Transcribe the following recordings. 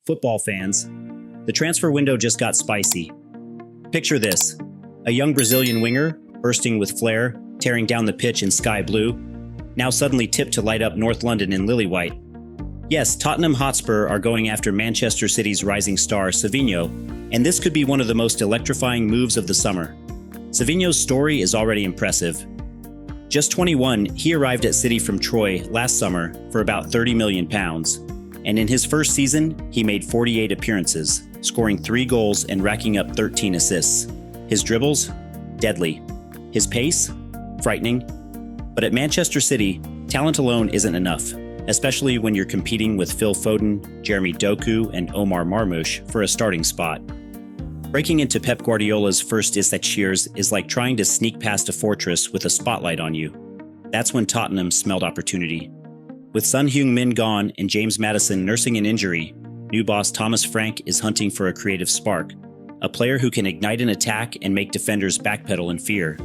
Football fans, the transfer window just got spicy. Picture this: a young Brazilian winger, bursting with flair, tearing down the pitch in sky blue, now suddenly tipped to light up North London in lily white. Yes, Tottenham Hotspur are going after Manchester City's rising star, Cinho, and this could be one of the most electrifying moves of the summer. Cinho's story is already impressive. Just 21, he arrived at City from Troy last summer for about £30 million, and in his first season, he made 48 appearances, scoring 3 goals and racking up 13 assists. His dribbles? Deadly. His pace? Frightening. But at Manchester City, talent alone isn't enough, especially when you're competing with Phil Foden, Jeremy Doku, and Omar Marmoush for a starting spot. Breaking into Pep Guardiola's first 6 years is like trying to sneak past a fortress with a spotlight on you. That's when Tottenham smelled opportunity. With Son Heung-min gone and James Maddison nursing an injury, new boss Thomas Frank is hunting for a creative spark, a player who can ignite an attack and make defenders backpedal in fear.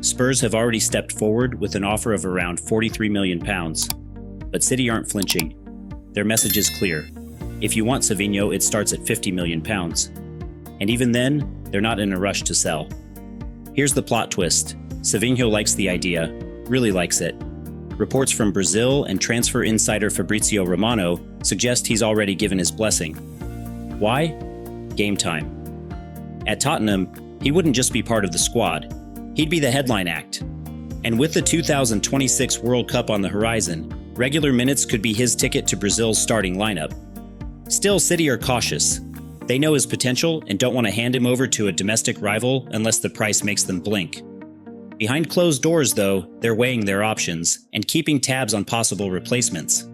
Spurs have already stepped forward with an offer of around £43 million. But City aren't flinching. Their message is clear. If you want Cinho, it starts at £50 million. And even then, they're not in a rush to sell. Here's the plot twist. Cinho likes the idea, really likes it. Reports from Brazil and transfer insider Fabrizio Romano suggest he's already given his blessing. Why? Game time. At Tottenham, he wouldn't just be part of the squad. He'd be the headline act. And with the 2026 World Cup on the horizon, regular minutes could be his ticket to Brazil's starting lineup. Still, City are cautious. They know his potential and don't want to hand him over to a domestic rival unless the price makes them blink. Behind closed doors, though, they're weighing their options and keeping tabs on possible replacements.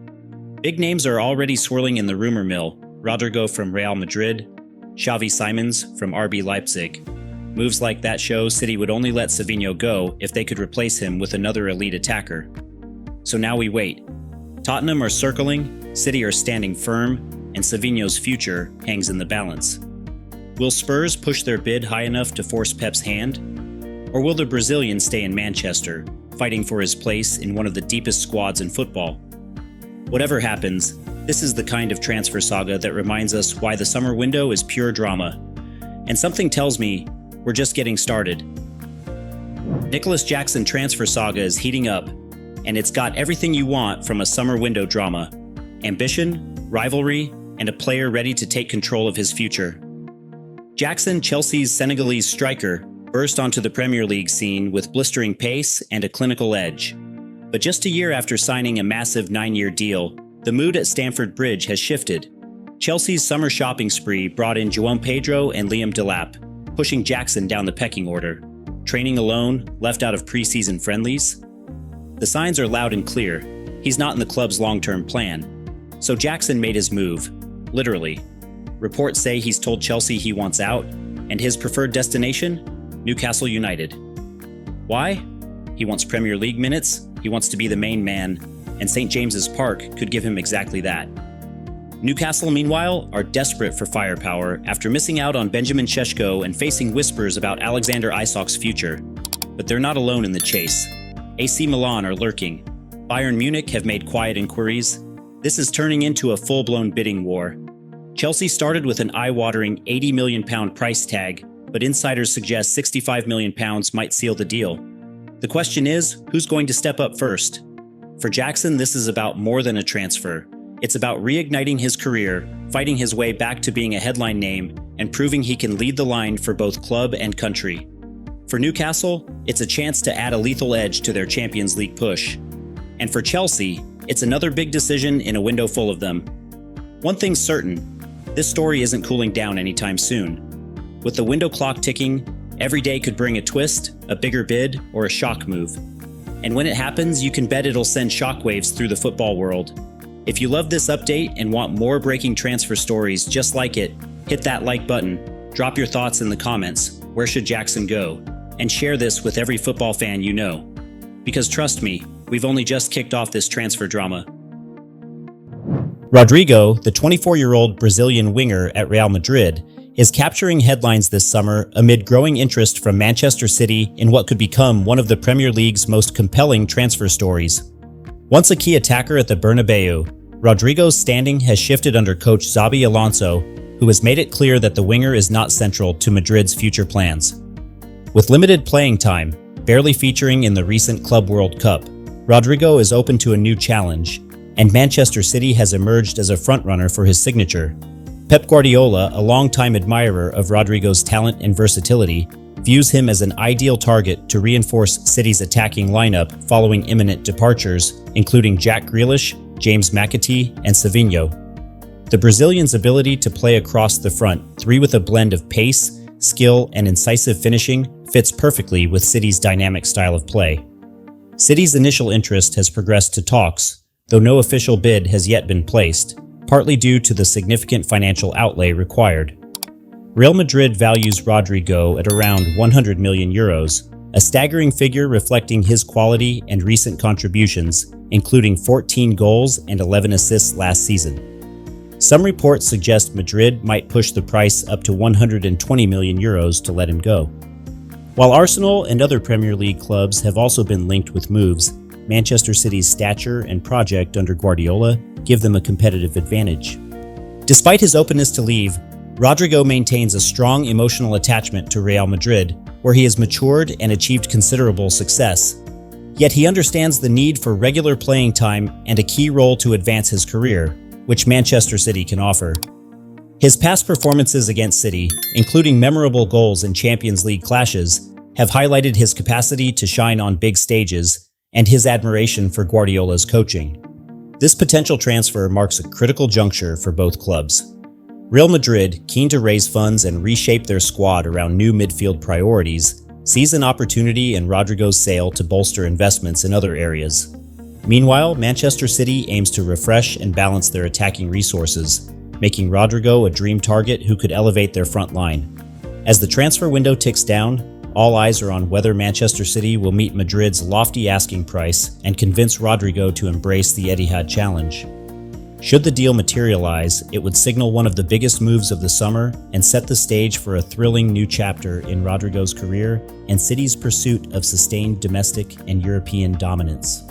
Big names are already swirling in the rumor mill: Rodrygo from Real Madrid, Xavi Simons from RB Leipzig. Moves like that show City would only let Cinho go if they could replace him with another elite attacker. So now we wait. Tottenham are circling, City are standing firm, and Cinho's future hangs in the balance. Will Spurs push their bid high enough to force Pep's hand? Or will the Brazilian stay in Manchester, fighting for his place in one of the deepest squads in football? Whatever happens, this is the kind of transfer saga that reminds us why the summer window is pure drama. And something tells me we're just getting started. Nicholas Jackson transfer saga is heating up, and it's got everything you want from a summer window drama: ambition, rivalry, and a player ready to take control of his future. Jackson, Chelsea's Senegalese striker, burst onto the Premier League scene with blistering pace and a clinical edge. But just a year after signing a massive 9-year deal, the mood at Stamford Bridge has shifted. Chelsea's summer shopping spree brought in João Pedro and Liam Delap, pushing Jackson down the pecking order. Training alone, left out of pre-season friendlies. The signs are loud and clear. He's not in the club's long-term plan. So Jackson made his move, literally. Reports say he's told Chelsea he wants out, and his preferred destination? Newcastle United. Why? He wants Premier League minutes, he wants to be the main man, and St. James's Park could give him exactly that. Newcastle, meanwhile, are desperate for firepower after missing out on Benjamin Šeško and facing whispers about Alexander Isak's future. But they're not alone in the chase. AC Milan are lurking. Bayern Munich have made quiet inquiries. This is turning into a full-blown bidding war. Chelsea started with an eye-watering £80 million price tag, but insiders suggest £65 million might seal the deal. The question is, who's going to step up first? For Jackson, this is about more than a transfer. It's about reigniting his career, fighting his way back to being a headline name, and proving he can lead the line for both club and country. For Newcastle, it's a chance to add a lethal edge to their Champions League push. And for Chelsea, it's another big decision in a window full of them. One thing's certain, this story isn't cooling down anytime soon. With the window clock ticking, every day could bring a twist, a bigger bid, or a shock move. And when it happens, you can bet it'll send shockwaves through the football world. If you love this update and want more breaking transfer stories just like it, hit that like button, drop your thoughts in the comments, where should Jackson go, and share this with every football fan you know. Because trust me, we've only just kicked off this transfer drama. Rodrygo, the 24-year-old Brazilian winger at Real Madrid, is capturing headlines this summer amid growing interest from Manchester City in what could become one of the Premier League's most compelling transfer stories. Once a key attacker at the Bernabeu, Rodrygo's standing has shifted under coach Xabi Alonso, who has made it clear that the winger is not central to Madrid's future plans. With limited playing time, barely featuring in the recent Club World Cup, Rodrygo is open to a new challenge, and Manchester City has emerged as a frontrunner for his signature. Pep Guardiola, a longtime admirer of Rodrygo's talent and versatility, views him as an ideal target to reinforce City's attacking lineup following imminent departures, including Jack Grealish, James McAtee, and Cinho. The Brazilian's ability to play across the front three with a blend of pace, skill, and incisive finishing fits perfectly with City's dynamic style of play. City's initial interest has progressed to talks, though no official bid has yet been placed, partly due to the significant financial outlay required. Real Madrid values Rodrygo at around 100 million euros, a staggering figure reflecting his quality and recent contributions, including 14 goals and 11 assists last season. Some reports suggest Madrid might push the price up to 120 million euros to let him go. While Arsenal and other Premier League clubs have also been linked with moves, Manchester City's stature and project under Guardiola give them a competitive advantage. Despite his openness to leave, Rodrygo maintains a strong emotional attachment to Real Madrid, where he has matured and achieved considerable success. Yet he understands the need for regular playing time and a key role to advance his career, which Manchester City can offer. His past performances against City, including memorable goals in Champions League clashes, have highlighted his capacity to shine on big stages and his admiration for Guardiola's coaching. This potential transfer marks a critical juncture for both clubs. Real Madrid, keen to raise funds and reshape their squad around new midfield priorities, sees an opportunity in Rodrygo's sale to bolster investments in other areas. Meanwhile, Manchester City aims to refresh and balance their attacking resources, making Rodrygo a dream target who could elevate their front line. As the transfer window ticks down, all eyes are on whether Manchester City will meet Madrid's lofty asking price and convince Rodrygo to embrace the Etihad challenge. Should the deal materialize, it would signal one of the biggest moves of the summer and set the stage for a thrilling new chapter in Rodrygo's career and City's pursuit of sustained domestic and European dominance.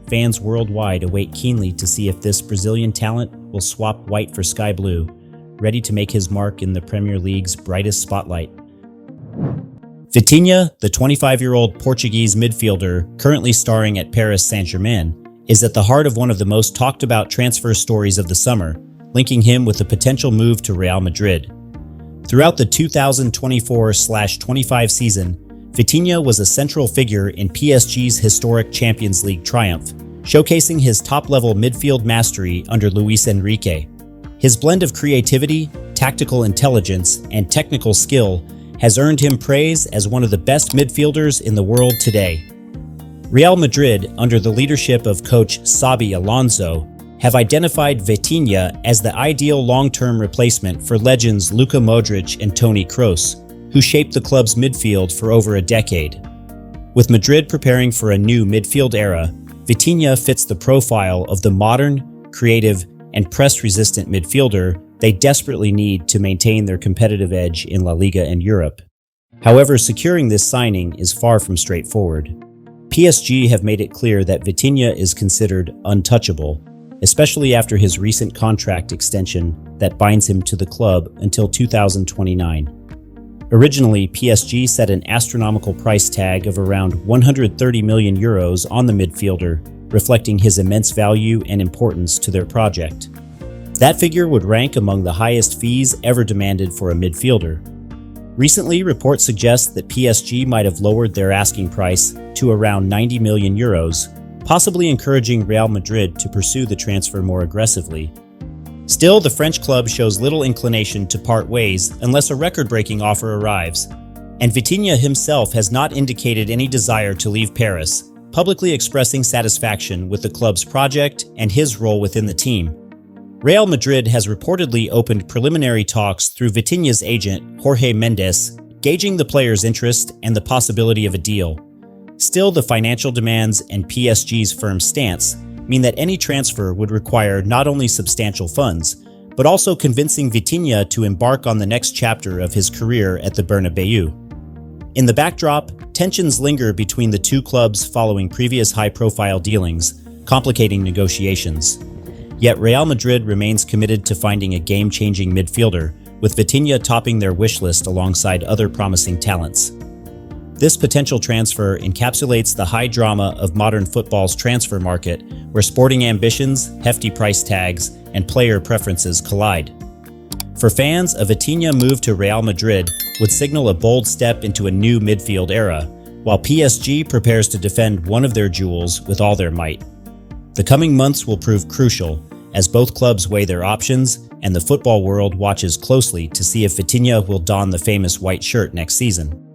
Fans worldwide await keenly to see if this Brazilian talent will swap white for sky blue, ready to make his mark in the Premier League's brightest spotlight. Vitinha, the 25-year-old Portuguese midfielder currently starring at Paris Saint-Germain, is at the heart of one of the most talked about transfer stories of the summer, linking him with a potential move to Real Madrid. Throughout the 2024-25 season, Vitinha was a central figure in PSG's historic Champions League triumph, showcasing his top-level midfield mastery under Luis Enrique. His blend of creativity, tactical intelligence, and technical skill has earned him praise as one of the best midfielders in the world today. Real Madrid, under the leadership of coach Xabi Alonso, have identified Vitinha as the ideal long-term replacement for legends Luka Modric and Toni Kroos, who shaped the club's midfield for over a decade. With Madrid preparing for a new midfield era, Vitinha fits the profile of the modern, creative, and press-resistant midfielder they desperately need to maintain their competitive edge in La Liga and Europe. However, securing this signing is far from straightforward. PSG have made it clear that Vitinha is considered untouchable, especially after his recent contract extension that binds him to the club until 2029. Originally, PSG set an astronomical price tag of around 130 million euros on the midfielder, reflecting his immense value and importance to their project. That figure would rank among the highest fees ever demanded for a midfielder. Recently, reports suggest that PSG might have lowered their asking price to around 90 million euros, possibly encouraging Real Madrid to pursue the transfer more aggressively. Still, the French club shows little inclination to part ways unless a record-breaking offer arrives, and Vitinha himself has not indicated any desire to leave Paris, publicly expressing satisfaction with the club's project and his role within the team. Real Madrid has reportedly opened preliminary talks through Vitinha's agent, Jorge Mendes, gauging the player's interest and the possibility of a deal. Still, the financial demands and PSG's firm stance mean that any transfer would require not only substantial funds, but also convincing Vitinha to embark on the next chapter of his career at the Bernabeu. In the backdrop, tensions linger between the two clubs following previous high-profile dealings, complicating negotiations. Yet Real Madrid remains committed to finding a game-changing midfielder, with Vitinha topping their wish list alongside other promising talents. This potential transfer encapsulates the high drama of modern football's transfer market, where sporting ambitions, hefty price tags, and player preferences collide. For fans, a Vitinha move to Real Madrid would signal a bold step into a new midfield era, while PSG prepares to defend one of their jewels with all their might. The coming months will prove crucial, as both clubs weigh their options and the football world watches closely to see if Vitinha will don the famous white shirt next season.